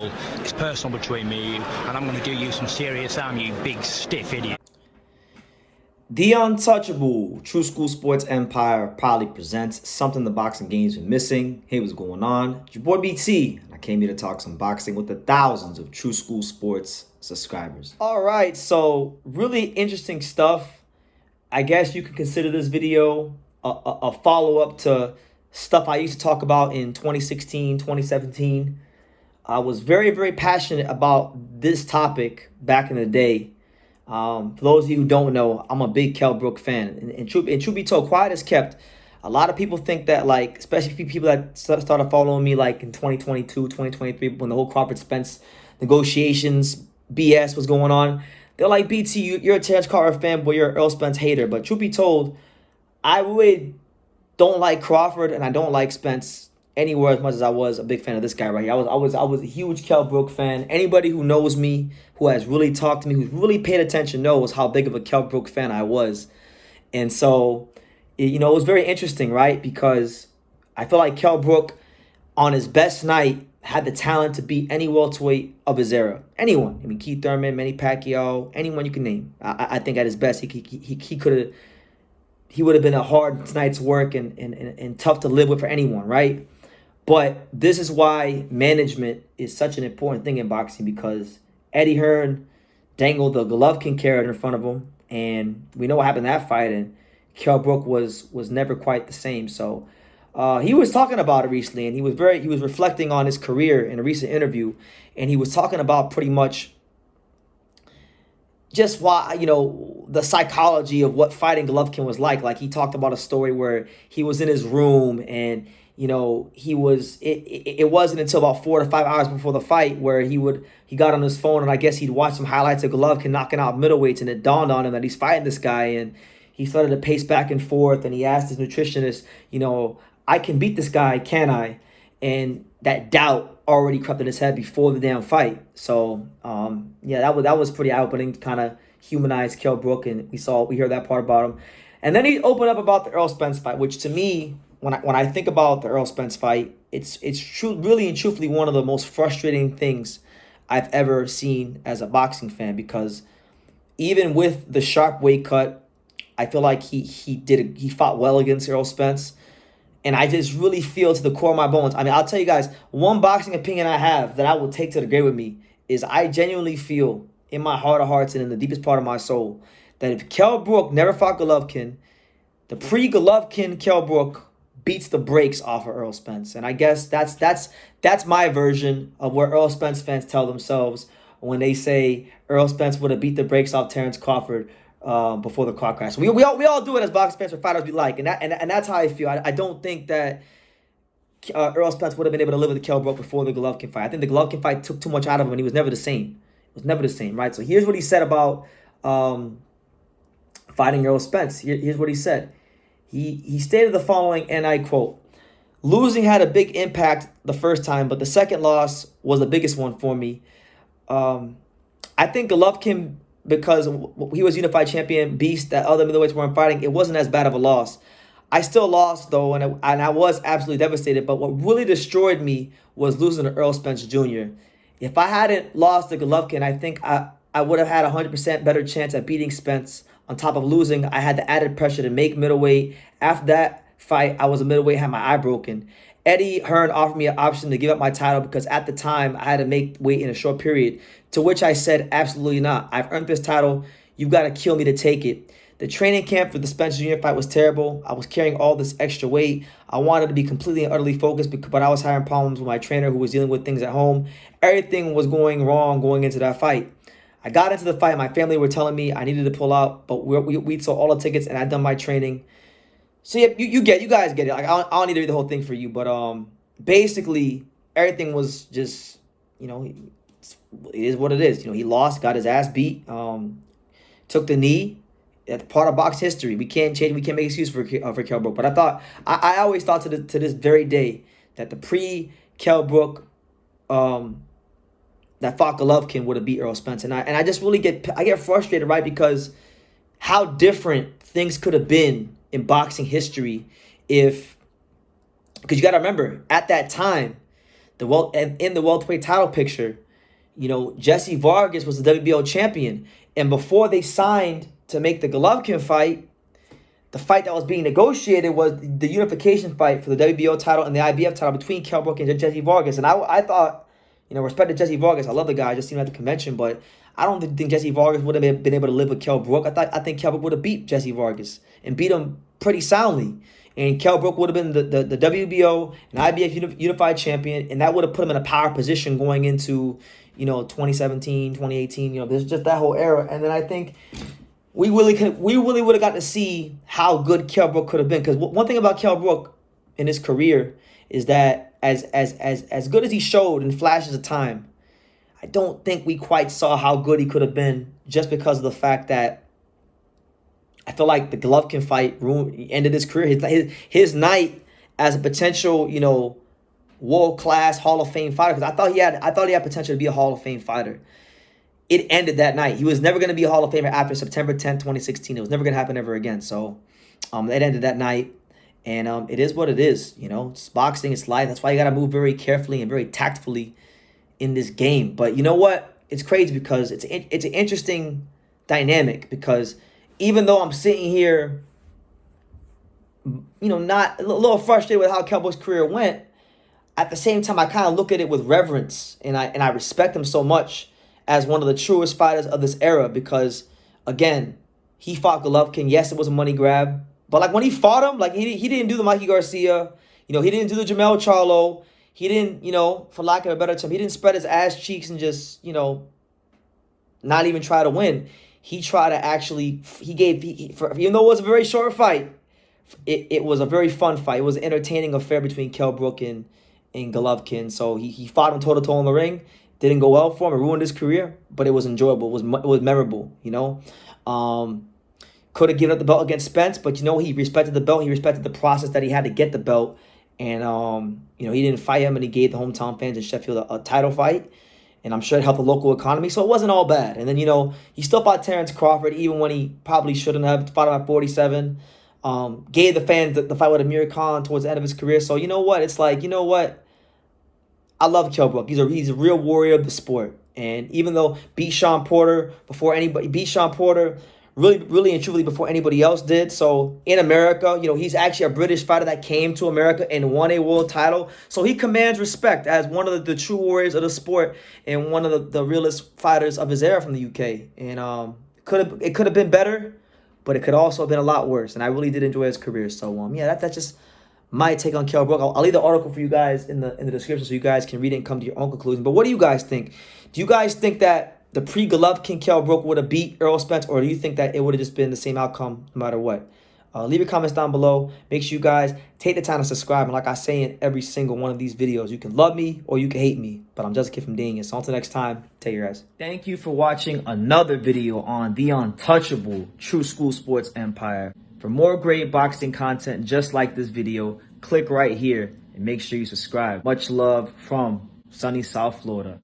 It's personal between me and you, and I'm going to do you some serious harm, you big stiff idiot. The Untouchable True School Sports Empire proudly presents something the boxing game's been missing. Hey, what's going on? It's your boy BT, and I came here to talk some boxing with the thousands of True School Sports subscribers. All right, so really interesting stuff. I guess you could consider this video a follow-up to stuff I used to talk about in 2016, 2017. I was very, very passionate about this topic back in the day. For those of you who don't know, I'm a big Kell Brook fan. And truth be told, quiet as kept. A lot of people think that, like, especially people that started following me, like, in 2022, 2023, when the whole Crawford Spence negotiations BS was going on. They're like, BT, you're a Terrence Crawford fanboy, you're an Errol Spence hater. But truth be told, I really don't like Crawford and I don't like Spence anywhere as much as I was a big fan of this guy right here. I was a huge Kell Brook fan. Anybody who knows me, who has really talked to me, who's really paid attention, knows how big of a Kell Brook fan I was. And so, it was very interesting, right? Because I feel like Kell Brook, on his best night, had the talent to beat any welterweight of his era. Anyone. I mean, Keith Thurman, Manny Pacquiao, anyone you can name. I think at his best, he would have been a hard night's work and tough to live with for anyone, right? But this is why management is such an important thing in boxing, because Eddie Hearn dangled the Golovkin carrot in front of him, and we know what happened in that fight, and Kell Brook was never quite the same. So he was talking about it recently, and he was reflecting on his career in a recent interview, and he was talking about pretty much just why, the psychology of what fighting Golovkin was like. Like, he talked about a story where he was in his room and it wasn't until about 4 to 5 hours before the fight where he got on his phone, and I guess he'd watch some highlights of Golovkin knocking out middleweights, and it dawned on him that he's fighting this guy, and he started to pace back and forth, and he asked his nutritionist, I can beat this guy, can I? And that doubt already crept in his head before the damn fight. So that was pretty eye-opening, kind of humanized Kell Brook, and we heard that part about him. And then he opened up about the Errol Spence fight, which to me, when I think about the Errol Spence fight, it's really and truthfully one of the most frustrating things I've ever seen as a boxing fan, because even with the sharp weight cut, I feel like he fought well against Errol Spence. And I just really feel to the core of my bones. I mean, I'll tell you guys, one boxing opinion I have that I will take to the grave with me is I genuinely feel in my heart of hearts and in the deepest part of my soul that if Kell Brook never fought Golovkin, the pre-Golovkin Kell Brook beats the brakes off of Errol Spence. And I guess that's my version of where Errol Spence fans tell themselves when they say Errol Spence would have beat the brakes off Terrence Crawford before the car crash. We all do it as boxing fans or fighters we like, and that's how I feel. I don't think that Errol Spence would have been able to live with the Kell Brook before the Golovkin fight. I think the Golovkin fight took too much out of him, and he was never the same. It was never the same, right? So here's what he said about fighting Errol Spence. Here's what he said. He stated the following, and I quote, "Losing had a big impact the first time, but the second loss was the biggest one for me. I think Golovkin, because he was unified champion beast that other middleweights weren't fighting, it wasn't as bad of a loss. I still lost, though, and I was absolutely devastated, but what really destroyed me was losing to Errol Spence Jr. If I hadn't lost to Golovkin, I think I would have had a 100% better chance at beating Spence. On top of losing, I had the added pressure to make middleweight. After that fight, I was a middleweight, had my eye broken. Eddie Hearn offered me an option to give up my title because at the time I had to make weight in a short period, to which I said, absolutely not. I've earned this title. You've got to kill me to take it. The training camp for the Spence Jr. fight was terrible. I was carrying all this extra weight. I wanted to be completely and utterly focused, but I was having problems with my trainer who was dealing with things at home. Everything was going wrong going into that fight. I got into the fight. My family were telling me I needed to pull out, but we sold all the tickets and I'd done my training. So yeah, you guys get it. Like I don't need to read the whole thing for you, but basically everything was just, it is what it is. He lost, got his ass beat, took the knee. That's part of box history. We can't change. We can't make excuse for Kell Brook. But I always thought to this very day that the pre-Kell Brook that fought Golovkin would have beat Errol Spence, and I just really get frustrated, right? Because how different things could have been in boxing history because you got to remember, at that time, in the welterweight title picture, Jesse Vargas was the WBO champion. And before they signed to make the Golovkin fight, the fight that was being negotiated was the unification fight for the WBO title and the IBF title between Kell Brook and Jesse Vargas. And I thought, respect to Jesse Vargas. I love the guy. I just seen him at the convention, but I don't think Jesse Vargas would have been able to live with Kell Brook. I think Kell Brook would have beat Jesse Vargas and beat him pretty soundly. And Kell Brook would have been the WBO and IBF unified champion, and that would have put him in a power position going into 2017, 2018. There's just that whole era. And then I think we really would have got to see how good Kell Brook could have been. Because one thing about Kell Brook in his career is that as good as he showed in flashes of time, I don't think we quite saw how good he could have been, just because of the fact that I feel like the Golovkin fight ended his career. His night as a potential, world-class Hall of Fame fighter, because I thought he had potential to be a Hall of Fame fighter. It ended that night. He was never going to be a Hall of Famer after September 10th, 2016. It was never going to happen ever again. So it ended that night. And it is what it is. It's boxing, it's life. That's why you got to move very carefully and very tactfully in this game. But you know what? It's crazy because it's an interesting dynamic, because even though I'm sitting here, not a little frustrated with how Kell Brook's career went, at the same time, I kind of look at it with reverence, and I respect him so much as one of the truest fighters of this era, because, again, he fought Golovkin. Yes, it was a money grab, but when he fought him, he didn't do the Mikey Garcia, he didn't do the Jamel Charlo, he didn't, for lack of a better term, he didn't spread his ass cheeks and just, not even try to win. He tried to actually, even though it was a very short fight, it was a very fun fight. It was an entertaining affair between Kell Brook and Golovkin. So he fought him toe-to-toe in the ring. Didn't go well for him. It ruined his career, but it was enjoyable. It was memorable, Could have given up the belt against Spence, but, he respected the belt. He respected the process that he had to get the belt. And, he didn't fight him, and he gave the hometown fans in Sheffield a title fight. And I'm sure it helped the local economy, so it wasn't all bad. And then, he still fought Terrence Crawford, even when he probably shouldn't have. Fought him at 47. Gave the fans the fight with Amir Khan towards the end of his career. So, it's like, I love Kell Brook. He's a real warrior of the sport. And even though beat Sean Porter really and truly before anybody else did. So in America, he's actually a British fighter that came to America and won a world title. So he commands respect as one of the true warriors of the sport and one of the realest fighters of his era from the UK. And it could have been better, but it could also have been a lot worse. And I really did enjoy his career. So that's just my take on Kell Brook. I'll leave the article for you guys in the description so you guys can read it and come to your own conclusion. But what do you guys think? Do you guys think that the pre-Golovkin Kell Brook would have beat Errol Spence, or do you think that it would have just been the same outcome no matter what? Leave your comments down below. Make sure you guys take the time to subscribe. And like I say in every single one of these videos, you can love me or you can hate me, but I'm just a kid from Daniel. So until next time, take care, guys. Thank you for watching another video on the untouchable True School Sports Empire. For more great boxing content just like this video, click right here and make sure you subscribe. Much love from sunny South Florida.